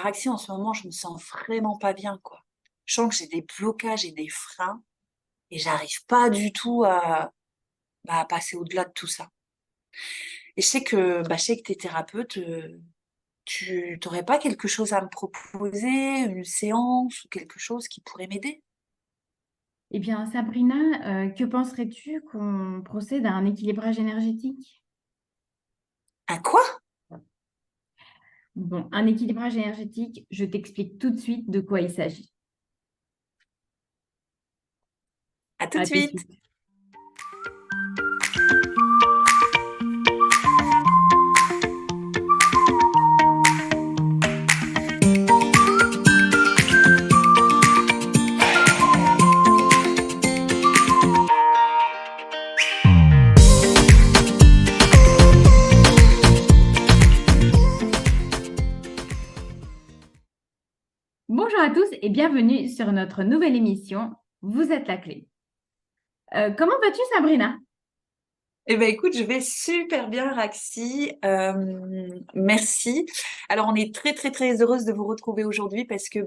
Araxi, en ce moment, je me sens vraiment pas bien, quoi. Je sens que j'ai des blocages et des freins et j'arrive pas du tout à passer au-delà de tout ça. Et je sais que t'es thérapeute, tu t'aurais pas quelque chose à me proposer, une séance ou quelque chose qui pourrait m'aider? Eh bien, Sabrina, que penserais-tu qu'on procède à un équilibrage énergétique? Un quoi? Bon, un équilibrage énergétique, je t'explique tout de suite de quoi il s'agit. À tout de À tout de suite. suite. Bonjour à tous et bienvenue sur notre nouvelle émission. Vous êtes la clé. Comment vas-tu, Sabrina? Eh ben écoute, je vais super bien, Raxi. Merci. Alors, on est très très très heureuse de vous retrouver aujourd'hui parce que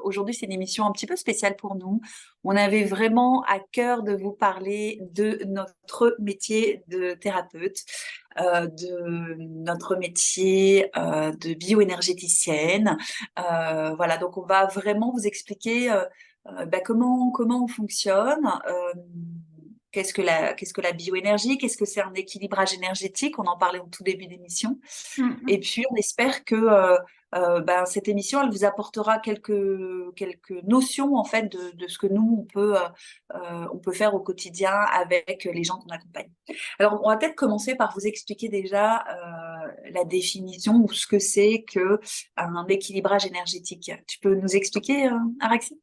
aujourd'hui c'est une émission un petit peu spéciale pour nous. On avait vraiment à cœur de vous parler de notre métier de thérapeute, de notre métier de bioénergéticienne. Voilà, donc on va vraiment vous expliquer comment on fonctionne. Qu'est-ce que la bioénergie? Qu'est-ce que c'est un équilibrage énergétique? On en parlait au tout début d'émission. Et Mhm. puis, on espère que cette émission, elle vous apportera quelques notions en fait de ce que nous, on peut faire au quotidien avec les gens qu'on accompagne. Alors, on va peut-être commencer par vous expliquer déjà la définition ou ce que c'est que un équilibrage énergétique. Tu peux nous expliquer, Araxi?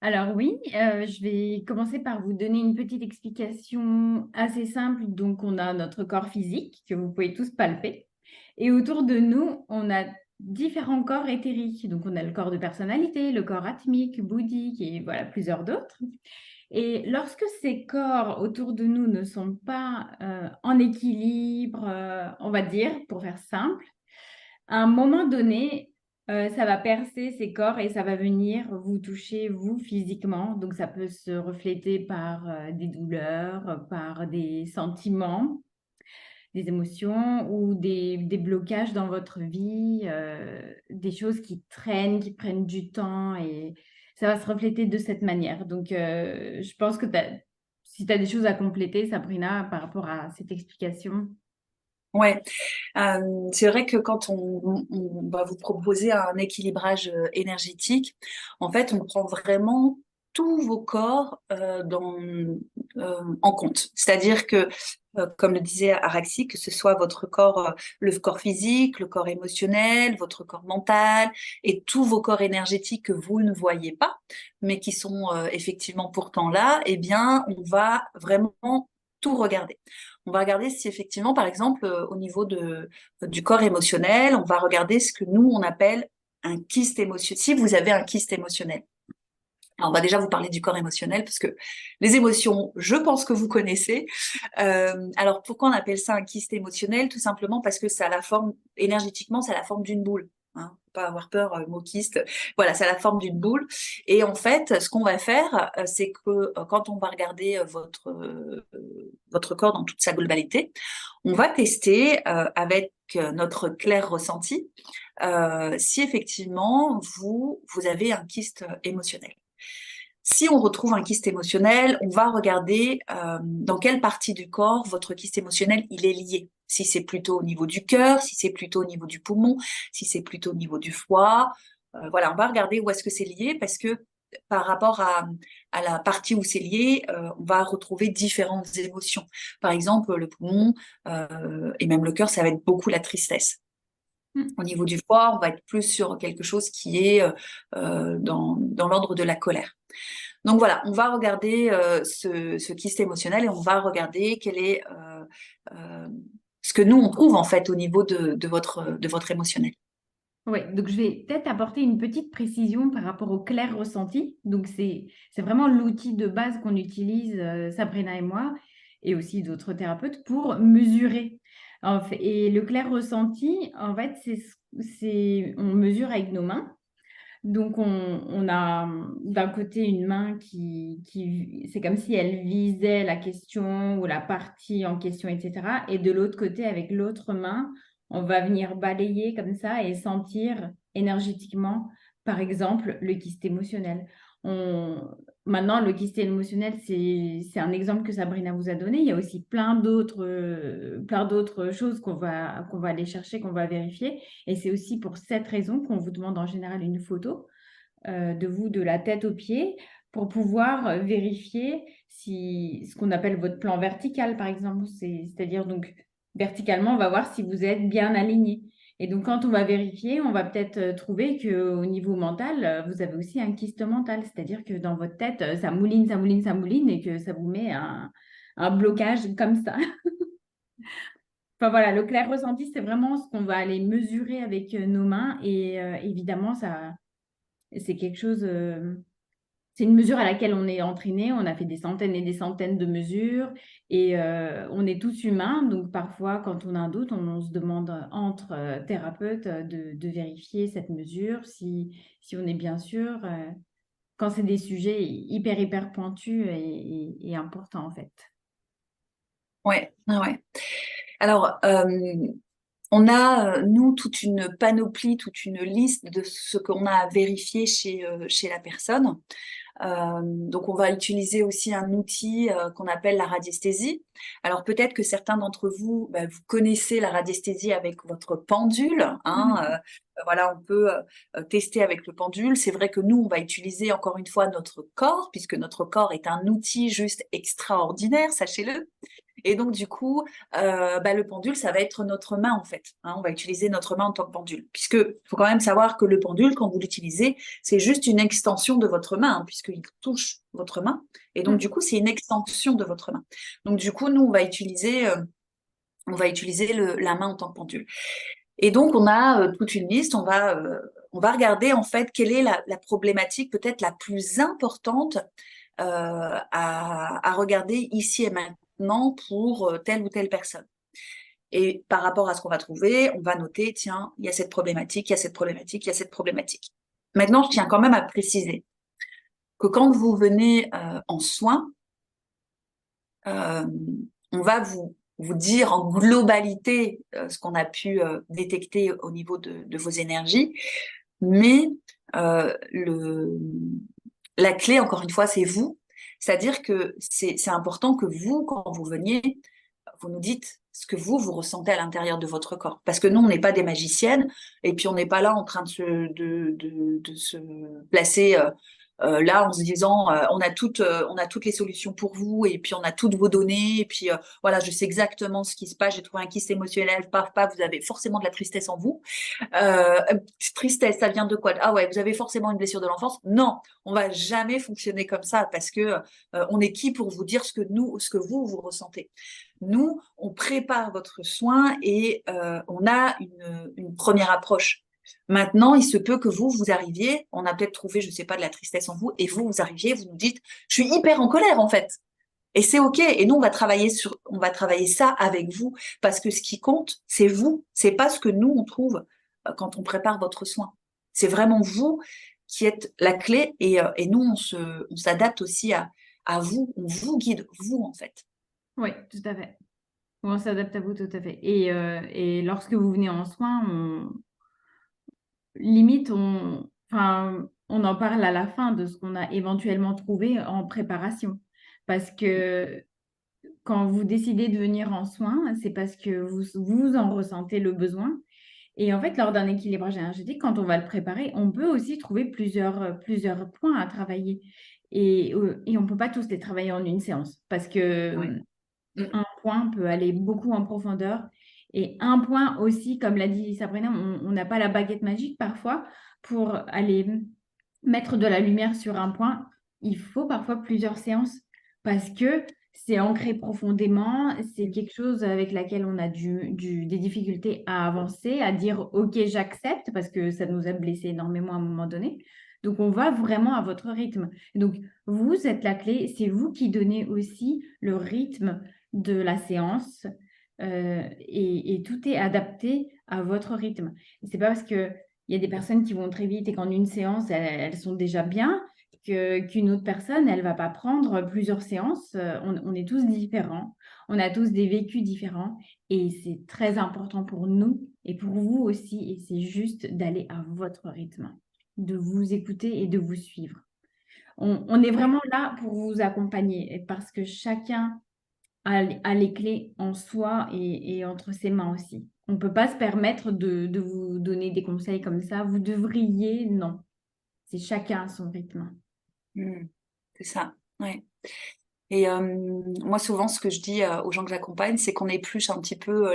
Alors oui, je vais commencer par vous donner une petite explication assez simple. Donc, on a notre corps physique que vous pouvez tous palper. Et autour de nous, on a différents corps éthériques. Donc, on a le corps de personnalité, le corps atmique, bouddhique et voilà, plusieurs d'autres. Et lorsque ces corps autour de nous ne sont pas en équilibre, on va dire, pour faire simple, à un moment donné, ça va percer ces corps et ça va venir vous toucher, vous, physiquement. Donc, ça peut se refléter par des douleurs, par des sentiments, des émotions ou des blocages dans votre vie, des choses qui traînent, qui prennent du temps et ça va se refléter de cette manière. Donc, je pense que si tu as des choses à compléter, Sabrina, par rapport à cette explication. Ouais, c'est vrai que quand on va vous proposer un équilibrage énergétique, en fait, on prend vraiment tous vos corps en compte. C'est-à-dire que, comme le disait Araxi, que ce soit votre corps, le corps physique, le corps émotionnel, votre corps mental et tous vos corps énergétiques que vous ne voyez pas, mais qui sont effectivement pourtant là, eh bien, on va vraiment tout regarder. On va regarder si effectivement, par exemple, au niveau du corps émotionnel, on va regarder ce que nous, on appelle un kyste émotionnel. Si vous avez un kyste émotionnel. Alors, on va déjà vous parler du corps émotionnel parce que les émotions, je pense que vous connaissez. Alors, pourquoi on appelle ça un kyste émotionnel? Tout simplement parce que ça a la forme, énergétiquement, ça a la forme d'une boule. Hein, faut pas avoir peur, le mot kyste. Voilà, ça a la forme d'une boule. Et en fait, ce qu'on va faire, c'est que quand on va regarder votre corps dans toute sa globalité, on va tester avec notre clair ressenti si effectivement vous avez un kyste émotionnel. Si on retrouve un kyste émotionnel, on va regarder dans quelle partie du corps votre kyste émotionnel il est lié. Si c'est plutôt au niveau du cœur, si c'est plutôt au niveau du poumon, si c'est plutôt au niveau du foie. Voilà, on va regarder où est-ce que c'est lié parce que par rapport à la partie où c'est lié, on va retrouver différentes émotions. Par exemple, le poumon et même le cœur, ça va être beaucoup la tristesse. Au niveau du foie, on va être plus sur quelque chose qui est dans l'ordre de la colère. Donc voilà, on va regarder ce kyste émotionnel et on va regarder quel est euh, ce que nous on trouve en fait au niveau de votre émotionnel. Oui, donc je vais peut-être apporter une petite précision par rapport au clair ressenti. Donc c'est vraiment l'outil de base qu'on utilise, Sabrina et moi, et aussi d'autres thérapeutes, pour mesurer. Et le clair ressenti, en fait, c'est ce on mesure avec nos mains. Donc, on a d'un côté une main c'est comme si elle visait la question ou la partie en question, etc. Et de l'autre côté, avec l'autre main, on va venir balayer comme ça et sentir énergétiquement, par exemple, le kyste émotionnel. On... Maintenant, le kyste émotionnel, c'est un exemple que Sabrina vous a donné. Il y a aussi plein d'autres choses qu'on va aller chercher, qu'on va vérifier. Et c'est aussi pour cette raison qu'on vous demande en général une photo de vous de la tête aux pieds pour pouvoir vérifier si ce qu'on appelle votre plan vertical, par exemple. C'est-à-dire donc verticalement, on va voir si vous êtes bien aligné. Et donc, quand on va vérifier, on va peut-être trouver qu'au niveau mental, vous avez aussi un kyste mental. C'est-à-dire que dans votre tête, ça mouline, ça mouline, ça mouline et que ça vous met un blocage comme ça. Enfin voilà, le clair ressenti, c'est vraiment ce qu'on va aller mesurer avec nos mains. Et évidemment, c'est quelque chose, c'est une mesure à laquelle on est entraîné. On a fait des centaines et des centaines de mesures et on est tous humains. Donc parfois, quand on a un doute, on se demande entre thérapeutes de vérifier cette mesure, si on est bien sûr, quand c'est des sujets hyper pointus et importants en fait. Ouais, ah ouais. Alors, on a, nous, toute une panoplie, toute une liste de ce qu'on a à vérifier chez la personne. Donc, on va utiliser aussi un outil qu'on appelle la radiesthésie. Alors, peut-être que certains d'entre vous, bah, vous connaissez la radiesthésie avec votre pendule. Hein, voilà, on peut tester avec le pendule. C'est vrai que nous, on va utiliser encore une fois notre corps, puisque notre corps est un outil juste extraordinaire, sachez-le. Et donc, du coup, bah, le pendule, ça va être notre main, en fait. Hein, on va utiliser notre main en tant que pendule. Puisque, faut quand même savoir que le pendule, quand vous l'utilisez, c'est juste une extension de votre main, hein, puisqu'il touche votre main. Et donc, du coup, c'est une extension de votre main. Donc, du coup, nous, on va utiliser la main en tant que pendule. Et donc, on a toute une liste. On va regarder, en fait, quelle est la problématique peut-être la plus importante à regarder ici et maintenant pour telle ou telle personne. Et par rapport à ce qu'on va trouver, on va noter, tiens, il y a cette problématique, il y a cette problématique, il y a cette problématique. Maintenant, je tiens quand même à préciser que quand vous venez en soins, euh, on va vous dire en globalité ce qu'on a pu détecter au niveau de vos énergies, mais la clé, encore une fois, c'est vous. C'est-à-dire que c'est important que vous, quand vous veniez, vous nous dites ce que vous ressentez à l'intérieur de votre corps. Parce que nous, on n'est pas des magiciennes, et puis on n'est pas là en train de se placer là en se disant on a toutes les solutions pour vous, et puis on a toutes vos données, et puis voilà, je sais exactement ce qui se passe, j'ai trouvé un kyste émotionnel, paf, paf, vous avez forcément de la tristesse en vous. Euh, Tristesse, ça vient de quoi? Ah ouais, vous avez forcément une blessure de l'enfance. Non, on va jamais fonctionner comme ça parce que on est qui pour vous dire ce que vous ressentez. Nous, on prépare votre soin et on a une première approche. Maintenant, il se peut que vous arriviez, on a peut-être trouvé, je sais pas, de la tristesse en vous, et vous arriviez, vous nous dites, je suis hyper en colère en fait. Et c'est OK. Et nous, on va travailler ça avec vous parce que ce qui compte, c'est vous. C'est pas ce que nous, on trouve quand on prépare votre soin. C'est vraiment vous qui êtes la clé et nous, on s'adapte aussi à vous. On vous guide, vous, en fait. Oui, tout à fait. On s'adapte à vous tout à fait. Et lorsque vous venez en soins, limite, on en parle à la fin de ce qu'on a éventuellement trouvé en préparation. Parce que quand vous décidez de venir en soins, c'est parce que vous en ressentez le besoin. Et en fait, lors d'un équilibrage énergétique, quand on va le préparer, on peut aussi trouver plusieurs points à travailler. Et on ne peut pas tous les travailler en une séance parce Oui. que Mm. un point peut aller beaucoup en profondeur. Et un point aussi, comme l'a dit Sabrina, on n'a pas la baguette magique parfois pour aller mettre de la lumière sur un point. Il faut parfois plusieurs séances parce que c'est ancré profondément, c'est quelque chose avec laquelle on a des difficultés à avancer, à dire OK, j'accepte parce que ça nous a blessé énormément à un moment donné. Donc, on va vraiment à votre rythme. Donc, vous êtes la clé, c'est vous qui donnez aussi le rythme de la séance. et tout est adapté à votre rythme. C'est pas parce qu'il y a des personnes qui vont très vite et qu'en une séance, elles sont déjà bien, qu'une autre personne, elle va pas prendre plusieurs séances. On est tous différents, on a tous des vécus différents et c'est très important pour nous et pour vous aussi. Et c'est juste d'aller à votre rythme, de vous écouter et de vous suivre. On est Ouais. vraiment là pour vous accompagner et parce que chacun a les clés en soi et entre ses mains aussi. On ne peut pas se permettre de vous donner des conseils comme ça. Vous devriez, non. C'est chacun à son rythme. Mmh. C'est ça, ouais. Et moi, souvent, ce que je dis, aux gens que j'accompagne, c'est qu'on épluche un petit peu,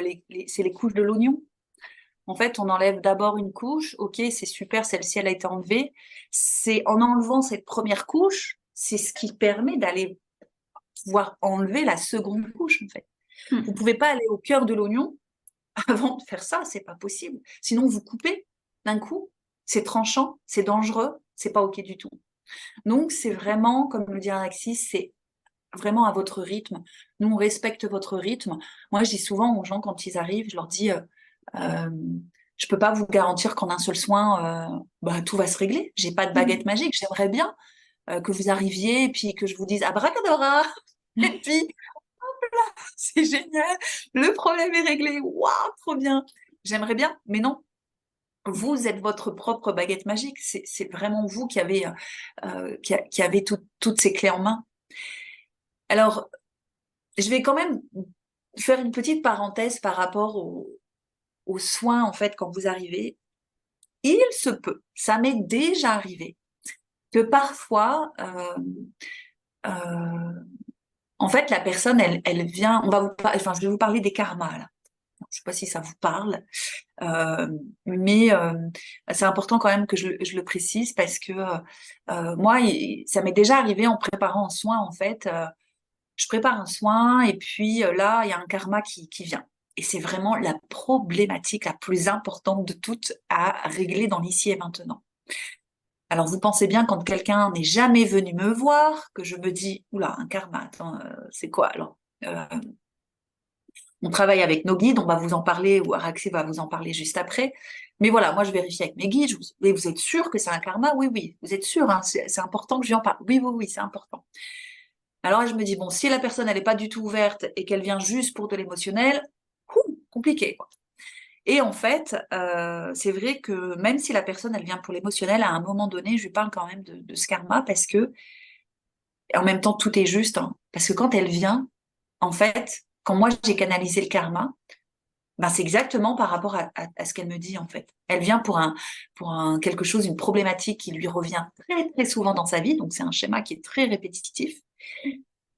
c'est les couches de l'oignon. En fait, on enlève d'abord une couche, OK, c'est super, celle-ci, elle a été enlevée. C'est en enlevant cette première couche, c'est ce qui permet d'aller pouvoir enlever la seconde couche, en fait. Vous Mmh. pouvez pas aller au cœur de l'oignon avant de faire ça, c'est pas possible. Sinon, vous coupez d'un coup, c'est tranchant, c'est dangereux, c'est pas OK du tout. Donc c'est vraiment, comme le dit Alexis, c'est vraiment à votre rythme. Nous, on respecte votre rythme. Moi, je dis souvent aux gens quand ils arrivent, je leur dis, je peux pas vous garantir qu'en un seul soin, bah, tout va se régler. J'ai pas de baguette Mmh. magique. J'aimerais bien que vous arriviez et puis que je vous dise abracadabra et puis c'est génial, le problème est réglé. Waouh, trop bien. J'aimerais bien, mais non. Vous êtes votre propre baguette magique. C'est vraiment vous qui avez, qui avez toutes ces clés en main. Alors, je vais quand même faire une petite parenthèse par rapport aux soins, en fait, quand vous arrivez. Il se peut, ça m'est déjà arrivé, que parfois, euh, en fait, la personne, elle vient, enfin, je vais vous parler des karmas, là. Je sais pas si ça vous parle, euh, mais c'est important quand même que je le précise parce que moi, ça m'est déjà arrivé en préparant un soin, en fait. Je prépare un soin et puis là, il y a un karma qui vient. Et c'est vraiment la problématique la plus importante de toutes à régler dans l'ici et maintenant. Alors, vous pensez bien quand quelqu'un n'est jamais venu me voir, que je me dis, oula, un karma, attends, c'est quoi alors? Euh, on travaille avec nos guides, on va vous en parler, ou Araxé va vous en parler juste après. Mais voilà, moi je vérifie avec mes guides, mais vous êtes sûr que c'est un karma? Oui, oui, vous êtes sûr, hein, c'est important que je lui en parle. Oui, oui, oui, c'est important. Alors là, je me dis, bon, si la personne, elle n'est pas du tout ouverte et qu'elle vient juste pour de l'émotionnel, compliqué, quoi. Et en fait, c'est vrai que même si la personne, elle vient pour l'émotionnel, à un moment donné, je lui parle quand même de ce karma parce que, en même temps, tout est juste, hein, parce que quand elle vient, en fait, quand moi j'ai canalisé le karma, ben, c'est exactement par rapport à ce qu'elle me dit, en fait. Elle vient pour quelque chose, une problématique qui lui revient très, très souvent dans sa vie, donc c'est un schéma qui est très répétitif.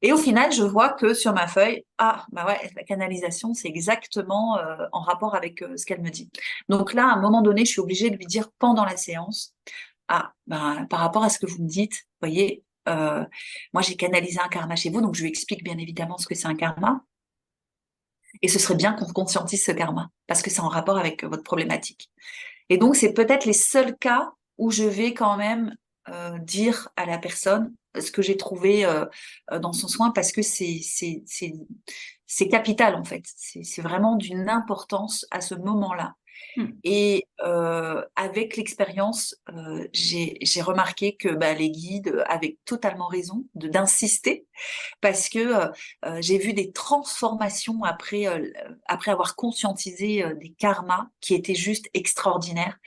Et au final, je vois que sur ma feuille, ah, bah ouais, la canalisation, c'est exactement en rapport avec ce qu'elle me dit. Donc là, à un moment donné, je suis obligée de lui dire pendant la séance, ah, bah, par rapport à ce que vous me dites, vous voyez, moi j'ai canalisé un karma chez vous, donc je lui explique bien évidemment ce que c'est un karma, et ce serait bien qu'on conscientise ce karma, parce que c'est en rapport avec votre problématique. Et donc, c'est peut-être les seuls cas où je vais quand même dire à la personne ce que j'ai trouvé dans son soin parce que c'est capital en fait. C'est vraiment d'une importance à ce moment-là. Mmh. Et avec l'expérience, j'ai remarqué que bah, les guides avaient totalement raison d'insister parce que j'ai vu des transformations après avoir conscientisé des karmas qui étaient juste extraordinaires.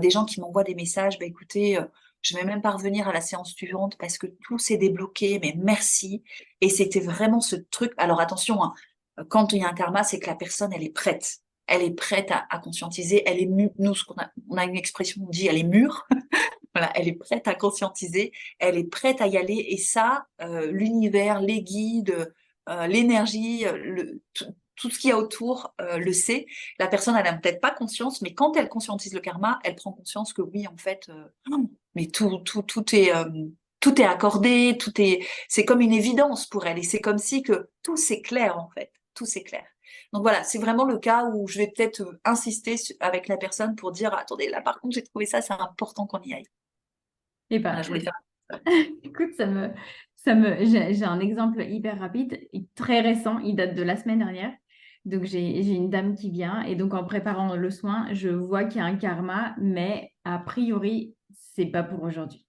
Des gens qui m'envoient des messages, bah, écoutez, je vais même pas revenir à la séance suivante parce que tout s'est débloqué, mais merci. Et c'était vraiment ce truc. Alors attention, hein, quand il y a un karma, c'est que la personne, elle est prête. Elle est prête à conscientiser. Elle est nous, on a une expression, on dit, elle est mûre. Voilà, elle est prête à conscientiser, elle est prête à y aller. Et ça, l'univers, les guides, l'énergie, tout ce qu'il y a autour le sait. La personne, elle n'a peut-être pas conscience, mais quand elle conscientise le karma, elle prend conscience que oui, en fait, mais tout est accordé, c'est comme une évidence pour elle. Et c'est comme si que tout s'éclaire, en fait. Tout s'éclaire. Donc voilà, c'est vraiment le cas où je vais peut-être insister avec la personne pour dire, attendez, là par contre, j'ai trouvé ça, c'est important qu'on y aille. Et Voilà, ben, je voulais faire ça. écoute, j'ai un exemple hyper rapide, et très récent, il date de la semaine dernière. Donc, j'ai une dame qui vient et donc en préparant le soin, je vois qu'il y a un karma, mais a priori, c'est pas pour aujourd'hui.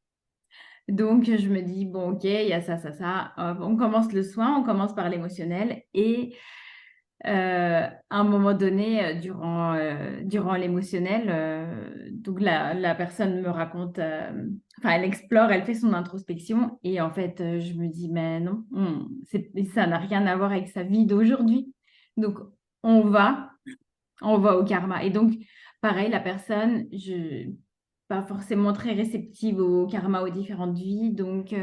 Donc, je me dis, bon, ok, il y a ça, ça, ça. On commence le soin, on commence par l'émotionnel et à un moment donné, durant l'émotionnel, donc la personne me raconte, enfin, elle explore, elle fait son introspection et en fait, je me dis, mais non, ça n'a rien à voir avec sa vie d'aujourd'hui. Donc, on va, on va au karma. Et donc, pareil, la personne, pas forcément très réceptive au karma, aux différentes vies. Donc,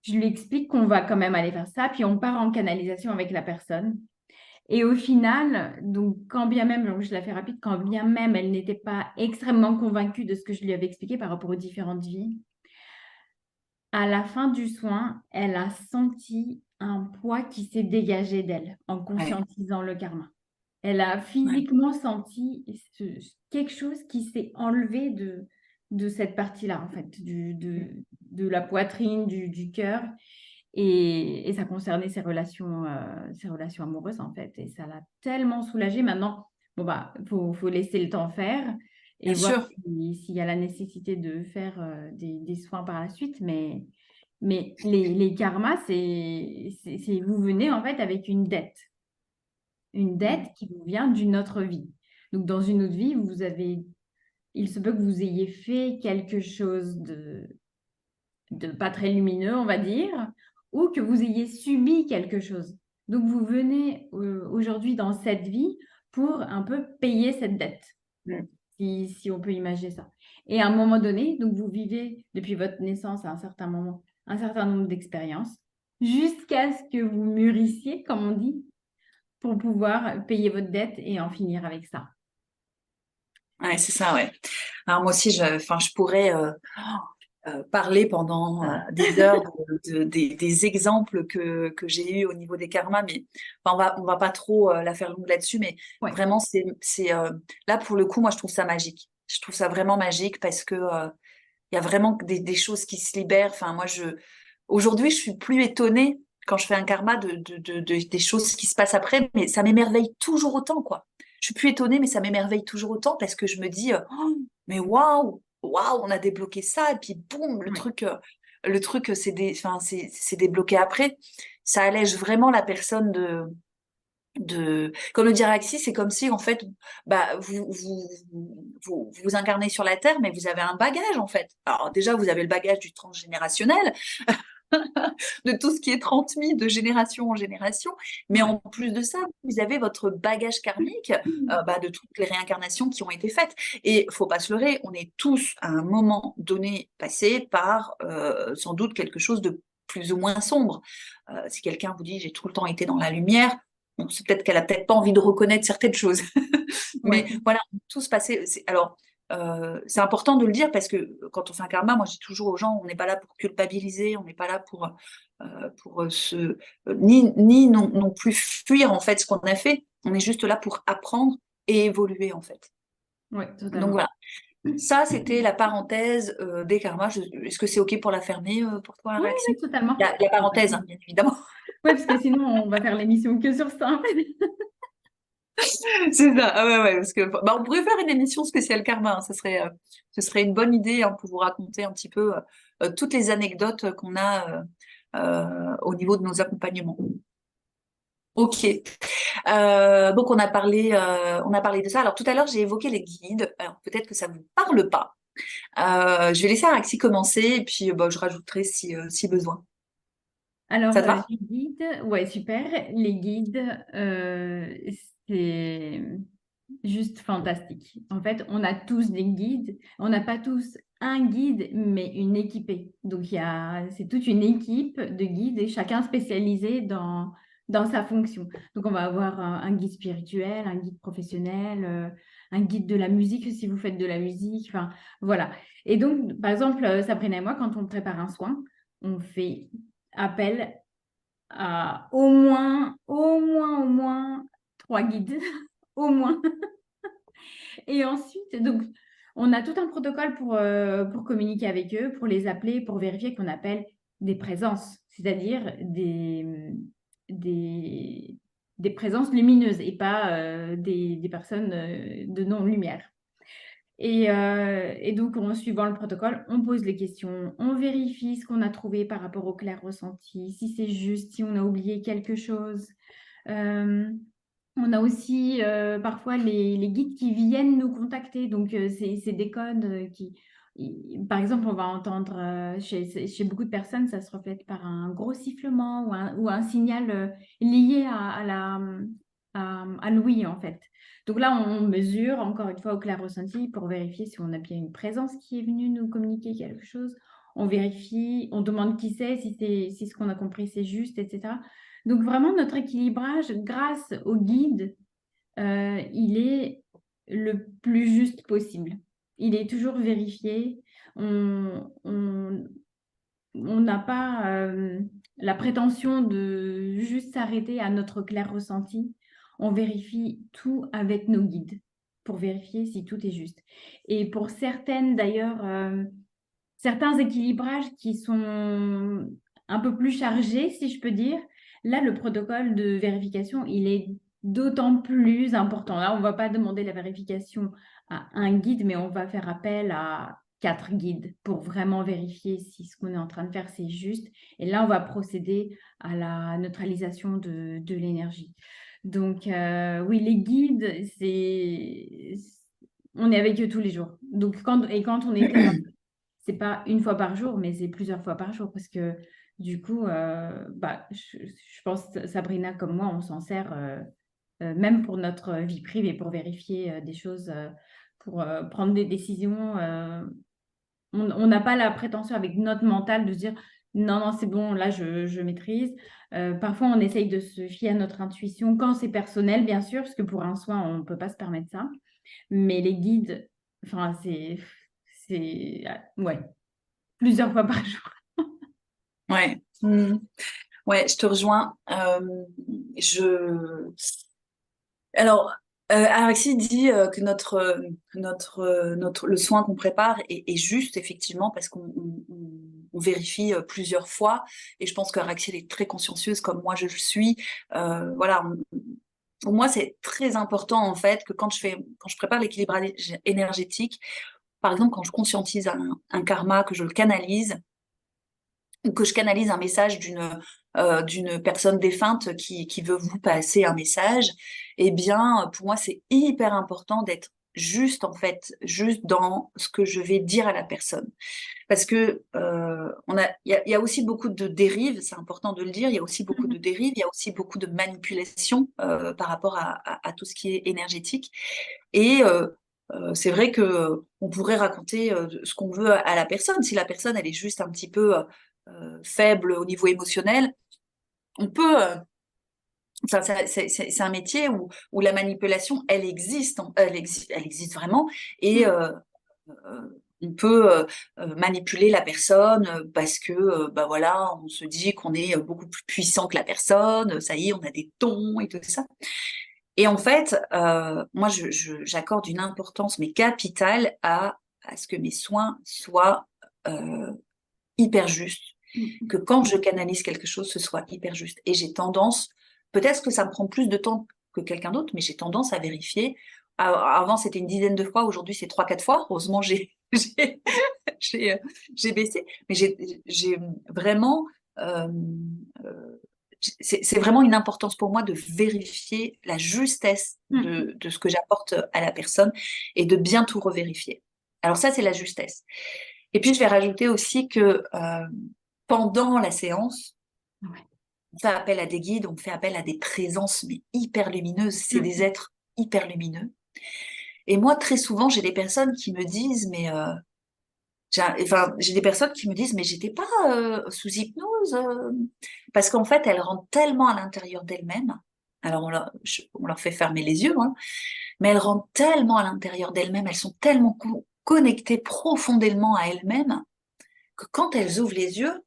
je lui explique qu'on va quand même aller faire ça, puis on part en canalisation avec la personne. Et au final, donc quand bien même, donc je la fais rapide, quand bien même elle n'était pas extrêmement convaincue de ce que je lui avais expliqué par rapport aux différentes vies, à la fin du soin, elle a senti un poids qui s'est dégagé d'elle en Ouais, conscientisant le karma. Elle a ouais, physiquement senti quelque chose qui s'est enlevé de cette partie-là, en fait, de la poitrine, du cœur. Et ça concernait ses relations amoureuses, en fait. Et ça l'a tellement soulagée. Maintenant, bon, bah, faut laisser le temps faire et bien voir sûr. s'il y a la nécessité de faire des soins par la suite. Mais les karmas, vous venez, en fait, avec une dette. Une dette qui vous vient d'une autre vie. Donc, dans une autre vie, il se peut que vous ayez fait quelque chose de pas très lumineux, on va dire, ou que vous ayez subi quelque chose. Donc, vous venez aujourd'hui dans cette vie pour un peu payer cette dette, Mm. si on peut imaginer ça. Et à un moment donné, donc vous vivez depuis votre naissance à un certain moment, un certain nombre d'expériences, jusqu'à ce que vous mûrissiez, comme on dit, pour pouvoir payer votre dette et en finir avec ça. Ouais, c'est ça, ouais. Alors moi aussi, enfin, je pourrais parler pendant des heures des exemples que j'ai eus au niveau des karmas, mais enfin, on va pas trop la faire longue là-dessus, mais Ouais, vraiment, là, pour le coup, moi, je trouve ça magique. Je trouve ça vraiment magique parce que il y a vraiment des choses qui se libèrent. Enfin, aujourd'hui, je suis plus étonnée quand je fais un karma des choses qui se passent après, mais ça m'émerveille toujours autant, quoi. Je suis plus étonnée, mais ça m'émerveille toujours autant parce que je me dis, oh, mais waouh, waouh, on a débloqué ça, et puis boum, ouais, le truc, enfin, c'est débloqué après. Ça allège vraiment la personne comme le dirait Axis, c'est comme si en fait, bah, vous incarnez sur la Terre, mais vous avez un bagage en fait. Alors déjà, vous avez le bagage du transgénérationnel, de tout ce qui est transmis de génération en génération, mais ouais. en plus de ça, vous avez votre bagage karmique bah, de toutes les réincarnations qui ont été faites. Et faut pas se leurrer, on est tous à un moment donné passés par sans doute quelque chose de plus ou moins sombre. Si quelqu'un vous dit j'ai tout le temps été dans la lumière, bon, c'est peut-être qu'elle a peut-être pas envie de reconnaître certaines choses. Mais Ouais. voilà, on est tous passés. Alors, c'est important de le dire parce que quand on fait un karma, moi je dis toujours aux gens, on n'est pas là pour culpabiliser, on n'est pas là ni non plus fuir en fait ce qu'on a fait. On est juste là pour apprendre et évoluer en fait. Ouais, Donc totalement. voilà, ça c'était la parenthèse des karmas. Est-ce que c'est OK pour la fermer pour toi, Oui, oui, Araxi? totalement. La parenthèse, hein, bien évidemment. Oui, parce que sinon, on va faire l'émission que sur ça, en fait. C'est ça, ah ouais, ouais, parce que bah, on pourrait faire une émission spéciale karma, hein. Ce serait une bonne idée hein, pour vous raconter un petit peu toutes les anecdotes qu'on a au niveau de nos accompagnements. Ok. Donc on a parlé de ça. Alors tout à l'heure j'ai évoqué les guides. Alors peut-être que ça vous parle pas. Je vais laisser Araxi commencer et puis bah, je rajouterai si besoin. Alors, Ça te va? les guides, ouais, super. Les guides, c'est juste fantastique. En fait, on a tous des guides. On n'a pas tous un guide, mais une équipée. Donc, c'est toute une équipe de guides et chacun spécialisé dans sa fonction. Donc, on va avoir un guide spirituel, un guide professionnel, un guide de la musique si vous faites de la musique. Enfin, voilà. Et donc, par exemple, Sabrina et moi, quand on prépare un soin, on fait appel à au moins trois guides, au moins. Et ensuite, donc, on a tout un protocole pour communiquer avec eux, pour les appeler, pour vérifier qu'on appelle des présences, c'est-à-dire des, des présences lumineuses et pas des personnes de non-lumière. Et donc, en suivant le protocole, on pose les questions, on vérifie ce qu'on a trouvé par rapport au clair ressenti, si c'est juste, si on a oublié quelque chose. On a aussi parfois les guides qui viennent nous contacter. Donc, c'est des codes par exemple, on va entendre chez beaucoup de personnes, ça se reflète par un gros sifflement ou un signal lié à l'ouïe, en fait. Donc là, on mesure encore une fois au clair ressenti pour vérifier si on a bien une présence qui est venue nous communiquer quelque chose. On vérifie, on demande qui c'est, si ce qu'on a compris c'est juste, etc. Donc vraiment, notre équilibrage, grâce au guide, il est le plus juste possible. Il est toujours vérifié. On n'a pas la prétention de juste s'arrêter à notre clair ressenti. On vérifie tout avec nos guides pour vérifier si tout est juste. Et pour certaines, d'ailleurs, certains équilibrages qui sont un peu plus chargés, si je peux dire, là, le protocole de vérification, il est d'autant plus important. Là, on ne va pas demander la vérification à un guide, mais on va faire appel à 4 guides pour vraiment vérifier si ce qu'on est en train de faire, c'est juste. Et là, on va procéder à la neutralisation de l'énergie. Donc, oui, les guides, on est avec eux tous les jours. Donc, quand on est clair, c'est pas une fois par jour, mais c'est plusieurs fois par jour parce que du coup, je pense que Sabrina comme moi, on s'en sert même pour notre vie privée, pour vérifier des choses, pour prendre des décisions. On n'a pas la prétention avec notre mental de se dire non, non, c'est bon, là, je maîtrise. Parfois, on essaye de se fier à notre intuition quand c'est personnel, bien sûr, parce que pour un soin, on ne peut pas se permettre ça. Mais les guides, enfin, ouais, plusieurs fois par jour. Ouais. Ouais, je te rejoins. Alors, Araxi dit que le soin qu'on prépare est juste, effectivement, parce qu'on vérifie plusieurs fois. Et je pense qu'Araxi, elle est très consciencieuse, comme moi je le suis. Voilà, pour moi, c'est très important, en fait, que quand je prépare l'équilibrage énergétique, par exemple, quand je conscientise un karma, que je le canalise, ou que je canalise un message d'une personne défunte qui veut vous passer un message, eh bien, pour moi, c'est hyper important d'être juste, en fait, juste dans ce que je vais dire à la personne. Parce que il y a aussi beaucoup de dérives, c'est important de le dire, il y a aussi beaucoup de dérives, il y a aussi beaucoup de manipulation par rapport à tout ce qui est énergétique. Et c'est vrai que on pourrait raconter ce qu'on veut à la personne. Si la personne, elle est juste un petit peu faible au niveau émotionnel, on peut. Enfin, c'est un métier où la manipulation, elle existe vraiment, et on peut manipuler la personne parce que, bah voilà, on se dit qu'on est beaucoup plus puissant que la personne, ça y est, on a des dons et tout ça. Et en fait, moi, j'accorde une importance, mais capitale, à ce que mes soins soient hyper justes, que quand je canalise quelque chose, ce soit hyper juste. Et j'ai tendance, peut-être que ça me prend plus de temps que quelqu'un d'autre, mais j'ai tendance à vérifier. Avant, c'était une dizaine de fois, aujourd'hui, c'est 3-4 fois. Heureusement, j'ai j'ai baissé. Mais j'ai vraiment... euh, c'est vraiment une importance pour moi de vérifier la justesse de ce que j'apporte à la personne et de bien tout revérifier. Alors ça, c'est la justesse. Et puis, je vais rajouter aussi que pendant la séance, Ouais. on fait appel à des guides, on fait appel à des présences mais hyper lumineuses. C'est des êtres hyper lumineux. Et moi, très souvent, j'ai des personnes qui me disent, mais j'ai des personnes qui me disent, mais j'étais pas sous hypnose, parce qu'en fait, elles rentrent tellement à l'intérieur d'elles-mêmes. Alors, on leur fait fermer les yeux, hein, mais elles rentrent tellement à l'intérieur d'elles-mêmes, elles sont tellement connectées profondément à elles-mêmes que quand elles ouvrent les yeux,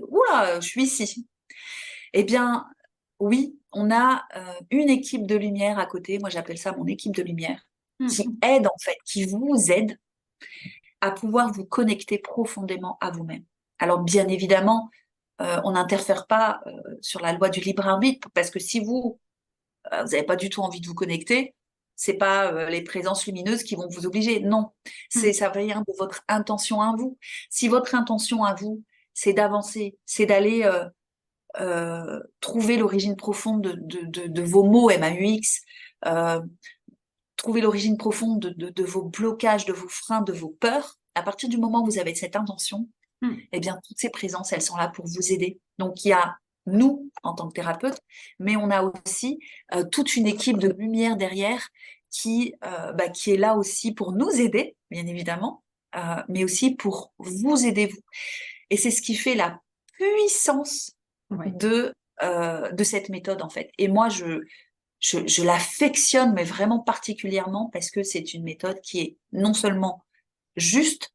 oula, je suis ici. Eh bien, oui, on a une équipe de lumière à côté, moi j'appelle ça mon équipe de lumière, qui aide en fait, qui vous aide à pouvoir vous connecter profondément à vous-même. Alors bien évidemment, on n'interfère pas sur la loi du libre arbitre, parce que si vous n'avez pas du tout envie de vous connecter, c'est pas les présences lumineuses qui vont vous obliger. Non, ça vient de votre intention à vous. Si votre intention à vous, c'est d'avancer, c'est d'aller trouver l'origine profonde de vos maux MAUX, trouver l'origine profonde de vos blocages, de vos freins, de vos peurs, à partir du moment où vous avez cette intention, eh bien, toutes ces présences, elles sont là pour vous aider. Donc, il y a nous, en tant que thérapeute, mais on a aussi toute une équipe de lumière derrière qui est là aussi pour nous aider, bien évidemment, mais aussi pour vous aider, vous. Et c'est ce qui fait la puissance de cette méthode, en fait. Et moi, je l'affectionne, mais vraiment particulièrement, parce que c'est une méthode qui est non seulement juste,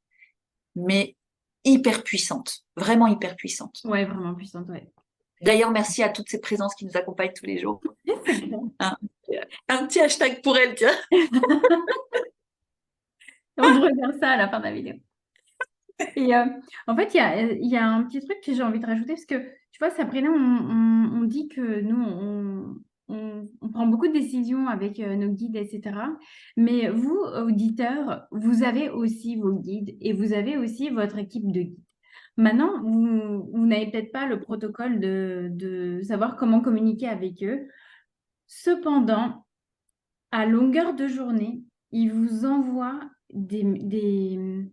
mais hyper puissante, vraiment hyper puissante. Ouais, vraiment puissante, ouais. D'ailleurs, merci à toutes ces présences qui nous accompagnent tous les jours. Un petit hashtag pour elles, tiens. On se regarde ça à la fin de la vidéo. Et en fait, il y a un petit truc que j'ai envie de rajouter, parce que tu vois, Sabrina, on dit que nous, on prend beaucoup de décisions avec nos guides, etc. Mais vous, auditeurs, vous avez aussi vos guides et vous avez aussi votre équipe de guides. Maintenant, vous n'avez peut-être pas le protocole de savoir comment communiquer avec eux. Cependant, à longueur de journée, ils vous envoient des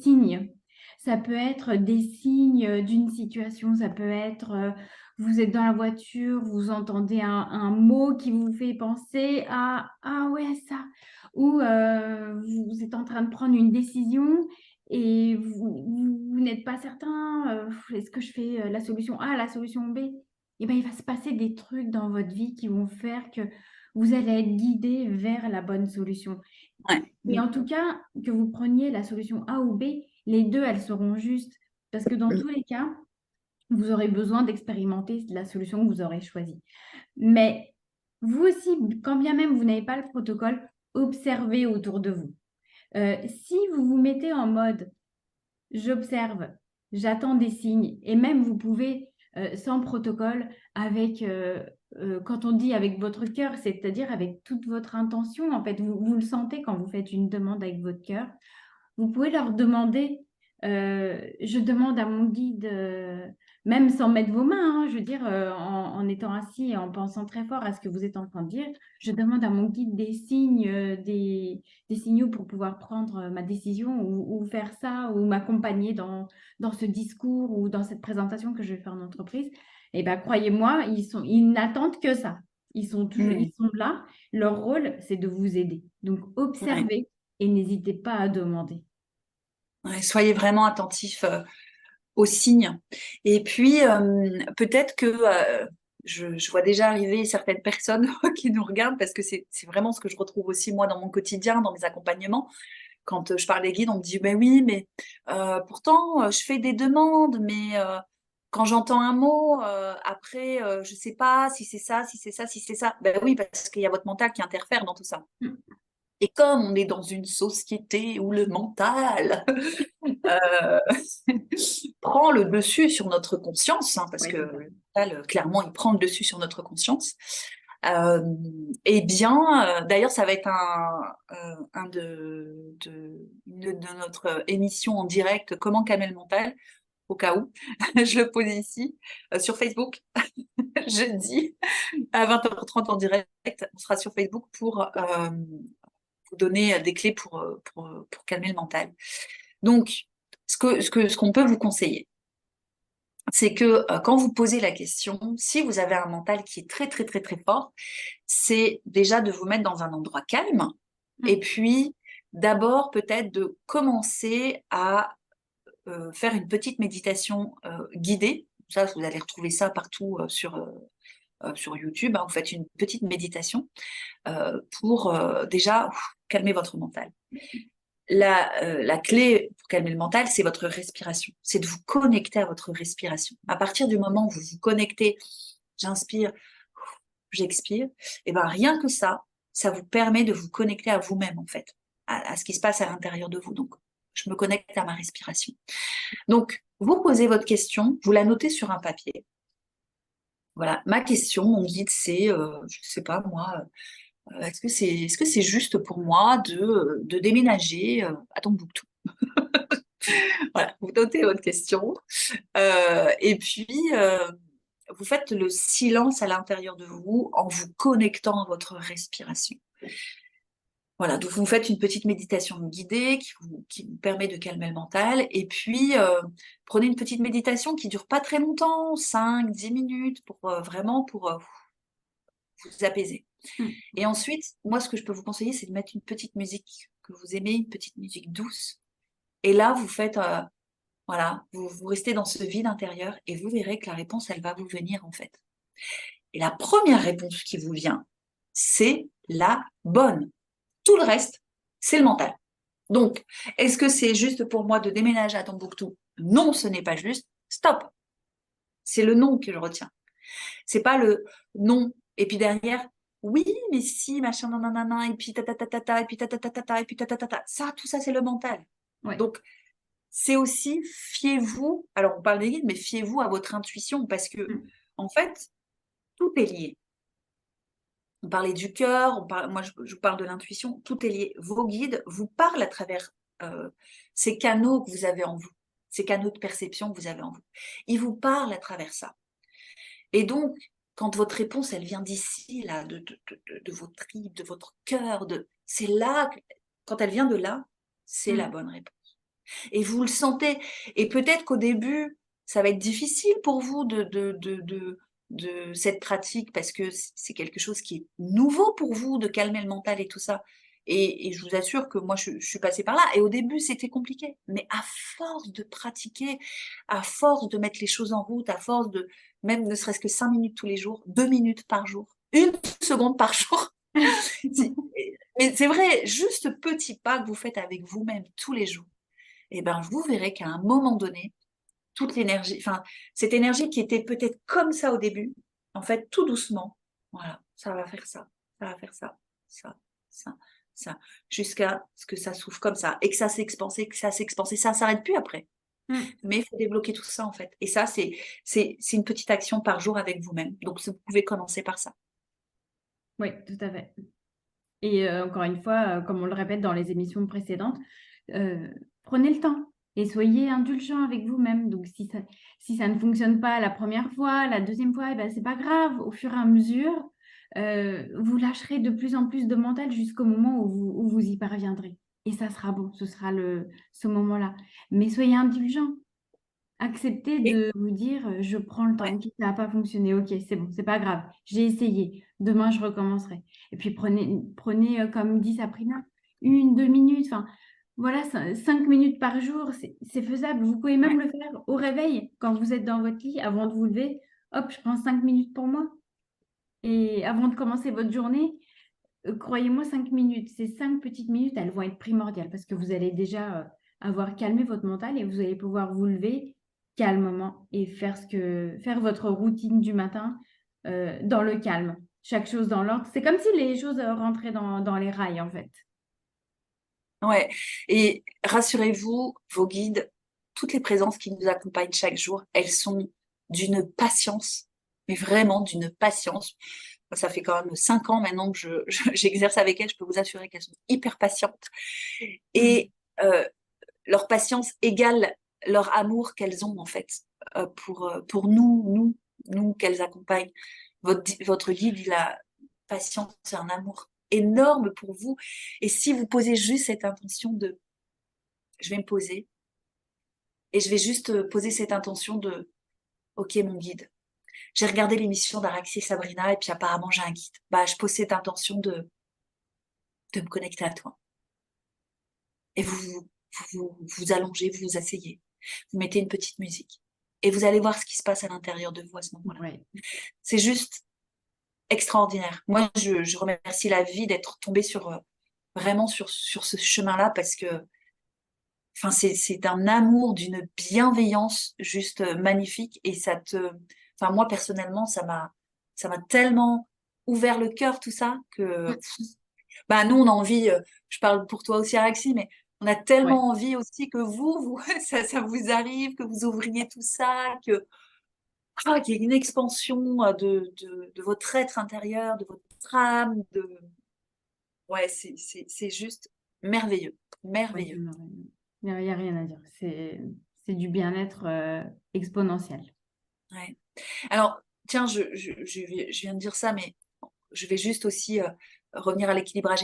signes. Ça peut être des signes d'une situation, ça peut être vous êtes dans la voiture, vous entendez un mot qui vous fait penser à ah ouais ça, ou vous êtes en train de prendre une décision et vous n'êtes pas certain, est-ce que je fais la solution A, la solution B? Eh bien, il va se passer des trucs dans votre vie qui vont faire que vous allez être guidé vers la bonne solution. Ouais. Et en tout cas, que vous preniez la solution A ou B, les deux, elles seront justes. Parce que dans tous les cas, vous aurez besoin d'expérimenter la solution que vous aurez choisie. Mais vous aussi, quand bien même vous n'avez pas le protocole, observez autour de vous. Si vous vous mettez en mode j'observe, j'attends des signes, et même vous pouvez, sans protocole, avec, quand on dit avec votre cœur, c'est-à-dire avec toute votre intention, en fait, vous le sentez quand vous faites une demande avec votre cœur. Vous pouvez leur demander, je demande à mon guide, même sans mettre vos mains, hein, je veux dire, en étant assis et en pensant très fort à ce que vous êtes en train de dire, je demande à mon guide des signes, des signaux pour pouvoir prendre ma décision ou faire ça ou m'accompagner dans ce discours ou dans cette présentation que je vais faire en entreprise. Et bien, croyez-moi, ils n'attendent que ça. Ils sont là. Leur rôle, c'est de vous aider. Donc, observez et n'hésitez pas à demander. Ouais, soyez vraiment attentifs aux signes. Et puis, peut-être que je vois déjà arriver certaines personnes qui nous regardent, parce que c'est vraiment ce que je retrouve aussi moi dans mon quotidien, dans mes accompagnements. Quand je parle des guides, on me dit, ben oui, mais pourtant, je fais des demandes, mais quand j'entends un mot, après, je sais pas si c'est ça, si c'est ça, si c'est ça. Ben oui, parce qu'il y a votre mental qui interfère dans tout ça. Et comme on est dans une société où le mental euh, prend le dessus sur notre conscience, hein, parce que le mental, clairement, il prend le dessus sur notre conscience, eh bien, d'ailleurs, ça va être un de notre émission en direct, Comment calmer le mental, au cas où, je le pose ici, sur Facebook, jeudi, à 20h30 en direct, on sera sur Facebook pour vous donner des clés pour calmer le mental. Donc, ce qu'on peut vous conseiller, c'est que quand vous posez la question, si vous avez un mental qui est très, très, très, très fort, c'est déjà de vous mettre dans un endroit calme et puis d'abord peut-être de commencer à faire une petite méditation guidée. Ça, vous allez retrouver ça partout sur YouTube. Hein. Vous faites une petite méditation pour déjà calmer votre mental. La clé pour calmer le mental, c'est votre respiration. C'est de vous connecter à votre respiration. À partir du moment où vous vous connectez, j'inspire, j'expire, et ben rien que ça vous permet de vous connecter à vous-même en fait, à ce qui se passe à l'intérieur de vous. Donc, je me connecte à ma respiration. Donc, Vous posez votre question, vous la notez sur un papier. Voilà, ma question, mon guide, c'est, je sais pas moi, est-ce que c'est juste pour moi de déménager à Tombouctou? Voilà, vous notez votre question. Et puis, vous faites le silence à l'intérieur de vous en vous connectant à votre respiration. Voilà, donc vous faites une petite méditation guidée qui vous permet de calmer le mental. Et puis, prenez une petite méditation qui dure pas très longtemps, 5, 10 minutes, pour vous apaiser. Mm. Et ensuite, moi, ce que je peux vous conseiller, c'est de mettre une petite musique que vous aimez, une petite musique douce. Et là, vous faites, voilà, vous restez dans ce vide intérieur et vous verrez que la réponse, elle va vous venir en fait. Et la première réponse qui vous vient, c'est la bonne. Tout le reste, c'est le mental. Donc, est-ce que c'est juste pour moi de déménager à Tombouctou? Non, ce n'est pas juste. Stop. C'est le non que je retiens. C'est pas le non. Et puis derrière, oui, mais si, machin, nanana, et puis ta, et puis ta, et puis ta. Ça, tout ça, c'est le mental. Ouais. Donc, c'est aussi, fiez-vous, alors on parle des guides, mais fiez-vous à votre intuition parce que, Mm. en fait, tout est lié. On parlait du cœur, moi je vous parle de l'intuition, tout est lié. Vos guides vous parlent à travers ces canaux que vous avez en vous, ces canaux de perception que vous avez en vous. Ils vous parlent à travers ça. Et donc, quand votre réponse, elle vient d'ici, là, de vos tripes, de votre cœur, c'est là, quand elle vient de là, c'est la Mm. bonne réponse. Et vous le sentez. Et peut-être qu'au début, ça va être difficile pour vous de cette pratique parce que c'est quelque chose qui est nouveau pour vous de calmer le mental et tout ça. Et je vous assure que moi, je suis passée par là. Et au début, c'était compliqué. Mais à force de pratiquer, à force de mettre les choses en route, à force de même ne serait-ce que 5 minutes tous les jours, 2 minutes par jour, 1 seconde par jour. Mais c'est vrai, juste petit pas que vous faites avec vous-même tous les jours et ben vous verrez qu'à un moment donné, toute l'énergie, enfin, cette énergie qui était peut-être comme ça au début, en fait, tout doucement, voilà, ça va faire ça, ça va faire ça, ça, ça, ça, jusqu'à ce que ça souffle comme ça, et que ça s'expanse, et que ça s'expanse, et ça s'arrête plus après. Mm. Mais il faut débloquer tout ça, en fait. Et ça, c'est une petite action par jour avec vous-même. Donc, vous pouvez commencer par ça. Oui, tout à fait. Et encore une fois, comme on le répète dans les émissions précédentes, euh, prenez le temps et soyez indulgent avec vous-même. Donc, si ça ne fonctionne pas la première fois, la deuxième fois, eh ben, c'est pas grave. Au fur et à mesure, vous lâcherez de plus en plus de mental jusqu'au moment où vous y parviendrez. Et ça sera bon, ce sera ce moment-là. Mais soyez indulgent. Acceptez Et, de vous dire, je prends le temps, ouais, ok, ça n'a pas fonctionné, ok, c'est bon, c'est pas grave, j'ai essayé, demain je recommencerai. Et puis prenez comme dit Sabrina, 1, 2 minutes, enfin voilà, 5 minutes par jour, c'est faisable. Vous pouvez ouais, même le faire au réveil, quand vous êtes dans votre lit, avant de vous lever, hop, je prends 5 minutes pour moi. Et avant de commencer votre journée, croyez-moi, 5 minutes, ces 5 petites minutes, elles vont être primordiales parce que vous allez déjà avoir calmé votre mental et vous allez pouvoir vous lever calmement et faire votre routine du matin dans le calme. Chaque chose dans l'ordre. C'est comme si les choses rentraient dans les rails, en fait. ouais. Et rassurez-vous, vos guides, toutes les présences qui nous accompagnent chaque jour, elles sont d'une patience, mais vraiment d'une patience. Moi, ça fait quand même 5 ans maintenant que j'exerce avec elles, je peux vous assurer qu'elles sont hyper patientes. Mm. Et leur patience égale leur amour qu'elles ont en fait pour nous qu'elles accompagnent. Votre guide, il a patience, c'est un amour énorme pour vous. Et si vous posez juste cette intention de, je vais me poser et je vais juste poser cette intention de, ok mon guide, j'ai regardé l'émission d'Araxi et Sabrina et puis apparemment j'ai un guide. Bah, je pose cette intention de me connecter à toi. Et vous allongez, vous vous asseyez, vous mettez une petite musique et vous allez voir ce qui se passe à l'intérieur de vous à ce moment-là. Ouais. C'est juste extraordinaire. Moi, je remercie la vie d'être tombée vraiment sur ce chemin-là parce que enfin, c'est un amour, d'une bienveillance juste magnifique et enfin, moi personnellement, ça m'a tellement ouvert le cœur tout ça que, bah, nous, on a envie, je parle pour toi aussi, Alexis, mais On a Ouais. tellement envie aussi que ça vous arrive, que vous ouvriez tout ça, qu'il y ait une expansion de votre être intérieur, de votre âme. Ouais, c'est juste merveilleux, Ouais, merveilleux. il y a rien à dire. C'est du bien-être exponentiel. Ouais. Alors, tiens, je viens de dire ça, mais je vais juste aussi revenir à l'équilibrage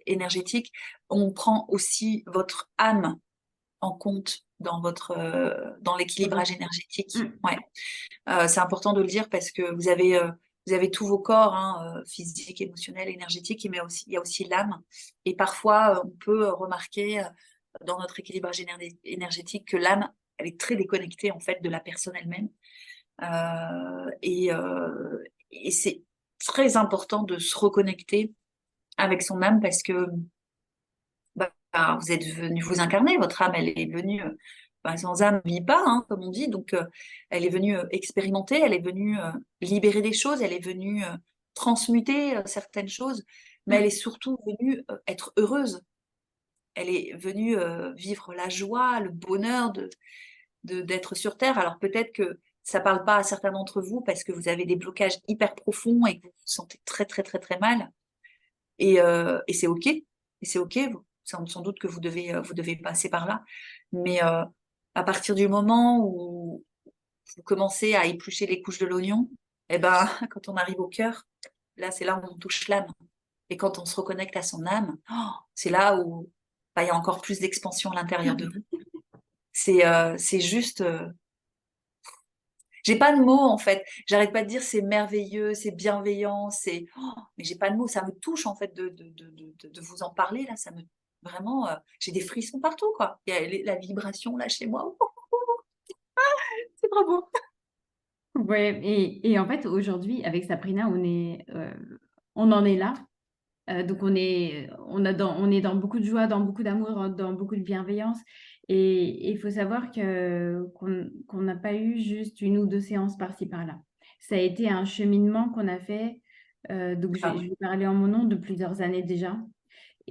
énergétique. On prend aussi votre âme en compte dans l'équilibrage énergétique. Mm. Ouais. C'est important de le dire parce que vous avez tous vos corps, hein, physique, émotionnel, énergétique, mais aussi, il y a aussi l'âme. Et parfois, on peut remarquer dans notre équilibrage énergétique que l'âme, elle est très déconnectée en fait de la personne elle-même. Et c'est très important de se reconnecter avec son âme parce que vous êtes venu vous incarner, votre âme, elle est venue, sans âme, ne vit pas, hein, comme on dit, donc elle est venue expérimenter, elle est venue libérer des choses, elle est venue transmuter certaines choses, mais elle est Mm. surtout venue être heureuse. Elle est venue vivre la joie, le bonheur d'être sur Terre. Alors peut-être que ça parle pas à certains d'entre vous parce que vous avez des blocages hyper profonds et que vous vous sentez très très très très mal. Et c'est OK. Et c'est OK. Sans doute que vous devez passer par là. Mais à partir du moment où vous commencez à éplucher les couches de l'oignon, eh ben, quand on arrive au cœur, là, c'est là où on touche l'âme. Et quand on se reconnecte à son âme, c'est là où il y a encore plus d'expansion à l'intérieur de vous. C'est juste. J'ai pas de mots en fait. J'arrête pas de dire c'est merveilleux, c'est bienveillant, mais j'ai pas de mots. Ça me touche en fait de vous en parler là. Ça me vraiment, j'ai des frissons partout quoi. Il y a la vibration là chez moi. C'est trop beau. Ouais, et en fait, aujourd'hui, avec Sabrina, on en est là. Donc, on est dans beaucoup de joie, dans beaucoup d'amour, dans beaucoup de bienveillance. Et il faut savoir qu'on n'a pas eu juste une ou deux séances par-ci, par-là. Ça a été un cheminement qu'on a fait. Donc, Ah je ouais, vais parler en mon nom de plusieurs années déjà.